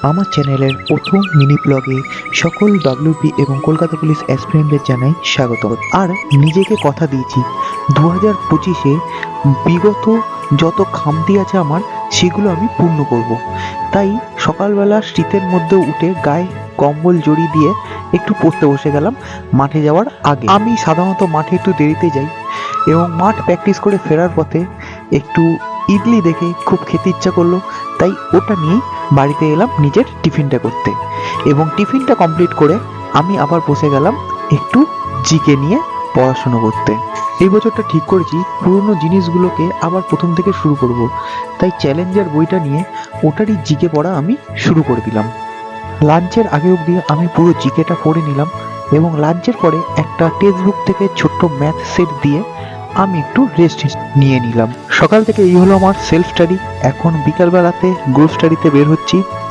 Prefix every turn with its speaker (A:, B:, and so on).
A: আমার চ্যানেলের প্রথম মিনি ব্লগে সকল ডব্লিউপি এবং কলকাতা পুলিশ অ্যাসপিরেন্টদের জানাই স্বাগত। আর নিজেকে কথা দিয়েছি 2025-এ বিগত যত খামতি আছে আমার সেগুলো আমি পূর্ণ করব। তাই সকালবেলা শীতের মধ্যে উঠে গায়ে কম্বল জড়ি দিয়ে একটু পড়তে বসে গেলাম মাঠে যাওয়ার আগে। আমি সাধারণত মাঠে একটু দেরিতে যাই এবং মাঠ প্র্যাকটিস করে ফেরার পথে একটু ইডলি দেখে খুব খেতে ইচ্ছা করলো, তাই ওটা নিয়ে বাড়িতে এলাম নিজের টিফিনটা করতে। এবং টিফিনটা কমপ্লিট করে আমি আবার বসে গেলাম একটু জিকে নিয়ে পড়াশুনো করতে। এই বছরটা ঠিক করেছি পুরনো জিনিসগুলোকে আবার প্রথম থেকে শুরু করব, তাই চ্যালেঞ্জার বইটা নিয়ে ওটারই জিকে পড়া আমি শুরু করে দিলাম। লাঞ্চের আগে অবধি আমি পুরো জিকেটা পড়ে নিলাম এবং লাঞ্চের পরে একটা টেক্সট বুক থেকে ছোট্ট ম্যাথ সেট দিয়ে আমি একটু রেস্ট নিয়ে নিলাম। সকাল থেকে এই হলো আমার সেলফ স্টাডি। এখন বিকালবেলাতে গ্রুপ স্টাডিতে বের হচ্ছি।